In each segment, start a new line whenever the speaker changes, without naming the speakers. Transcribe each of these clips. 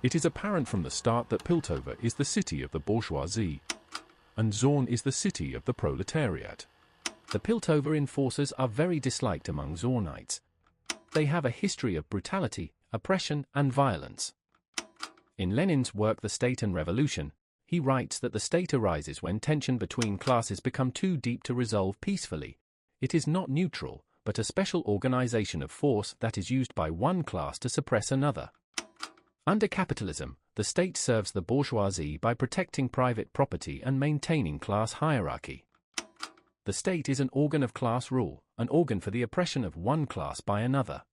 It is apparent from the start that Piltover is the city of the bourgeoisie, and Zaun is the city of the proletariat.
The Piltover enforcers are very disliked among Zaunites. They have a history of brutality, oppression, and violence. In Lenin's work The State and Revolution, he writes that the state arises when tension between classes become too deep to resolve peacefully. It is not neutral, but a special organization of force that is used by one class to suppress another. Under capitalism, the state serves the bourgeoisie by protecting private property and maintaining class hierarchy. The state is an organ of class rule, an organ for the oppression of one class by another.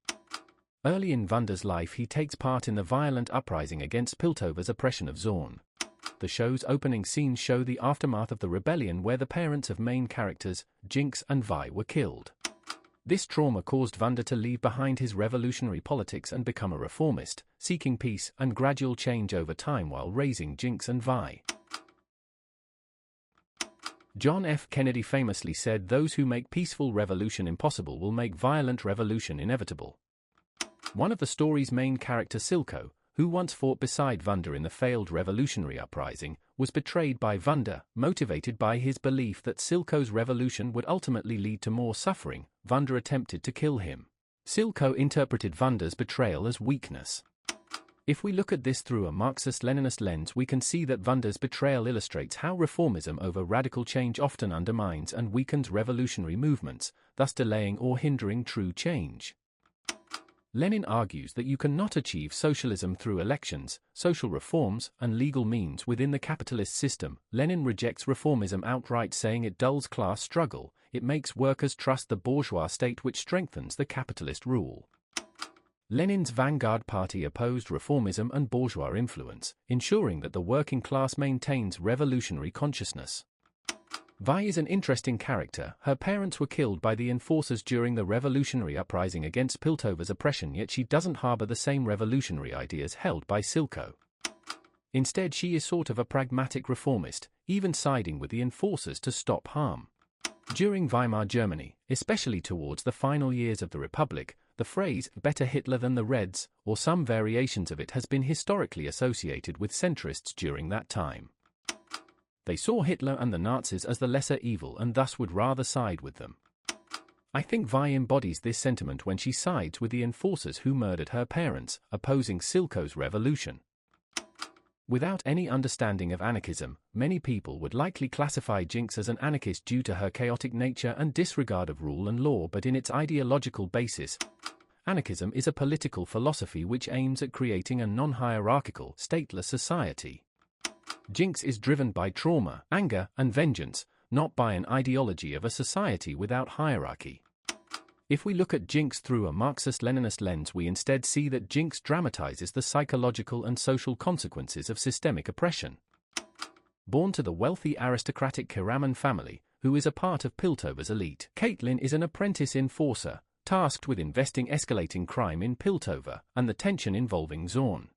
Early in Vanda's life he takes part in the violent uprising against Piltover's oppression of Zaun. The show's opening scenes show the aftermath of the rebellion where the parents of main characters, Jinx and Vi, were killed. This trauma caused Vanda to leave behind his revolutionary politics and become a reformist, seeking peace and gradual change over time while raising Jinx and Vi. John F. Kennedy famously said, "Those who make peaceful revolution impossible will make violent revolution inevitable." One of the story's main character, Silco, who once fought beside Vanda in the failed revolutionary uprising, was betrayed by Vanda. Motivated by his belief that Silco's revolution would ultimately lead to more suffering, Vanda attempted to kill him. Silco interpreted Vanda's betrayal as weakness. If we look at this through a Marxist-Leninist lens, we can see that Vanda's betrayal illustrates how reformism over radical change often undermines and weakens revolutionary movements, thus delaying or hindering true change. Lenin argues that you cannot achieve socialism through elections, social reforms, and legal means within the capitalist system. Lenin rejects reformism outright, saying it dulls class struggle, it makes workers trust the bourgeois state, which strengthens the capitalist rule. Lenin's vanguard party opposed reformism and bourgeois influence, ensuring that the working class maintains revolutionary consciousness. Vi is an interesting character. Her parents were killed by the enforcers during the revolutionary uprising against Piltover's oppression, yet she doesn't harbor the same revolutionary ideas held by Silco. Instead, she is sort of a pragmatic reformist, even siding with the enforcers to stop harm. During Weimar Germany, especially towards the final years of the Republic, the phrase "better Hitler than the Reds," or some variations of it, has been historically associated with centrists during that time. They saw Hitler and the Nazis as the lesser evil and thus would rather side with them. I think Vi embodies this sentiment when she sides with the enforcers who murdered her parents, opposing Silco's revolution. Without any understanding of anarchism, many people would likely classify Jinx as an anarchist due to her chaotic nature and disregard of rule and law, but in its ideological basis, anarchism is a political philosophy which aims at creating a non-hierarchical, stateless society. Jinx is driven by trauma, anger, and vengeance, not by an ideology of a society without hierarchy. If we look at Jinx through a Marxist-Leninist lens, we instead see that Jinx dramatizes the psychological and social consequences of systemic oppression. Born to the wealthy aristocratic Karaman family, who is a part of Piltover's elite, Caitlin is an apprentice enforcer, tasked with investing escalating crime in Piltover and the tension involving Zaun.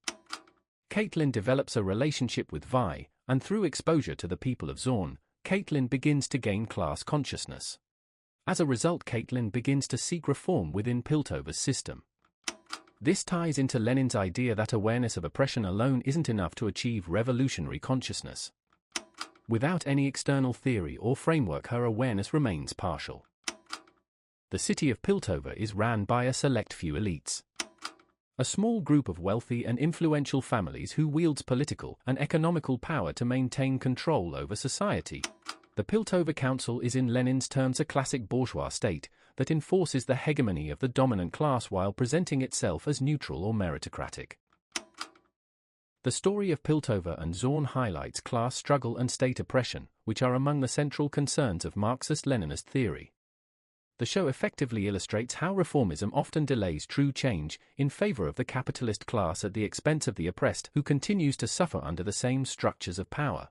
Caitlin develops a relationship with Vi, and through exposure to the people of Zaun, Caitlin begins to gain class consciousness. As a result, Caitlin begins to seek reform within Piltover's system. This ties into Lenin's idea that awareness of oppression alone isn't enough to achieve revolutionary consciousness. Without any external theory or framework, her awareness remains partial. The city of Piltover is ran by a select few elites. A small group of wealthy and influential families who wields political and economical power to maintain control over society. The Piltover Council is in Lenin's terms a classic bourgeois state that enforces the hegemony of the dominant class while presenting itself as neutral or meritocratic. The story of Piltover and Zaun highlights class struggle and state oppression, which are among the central concerns of Marxist-Leninist theory. The show effectively illustrates how reformism often delays true change in favor of the capitalist class at the expense of the oppressed, who continues to suffer under the same structures of power.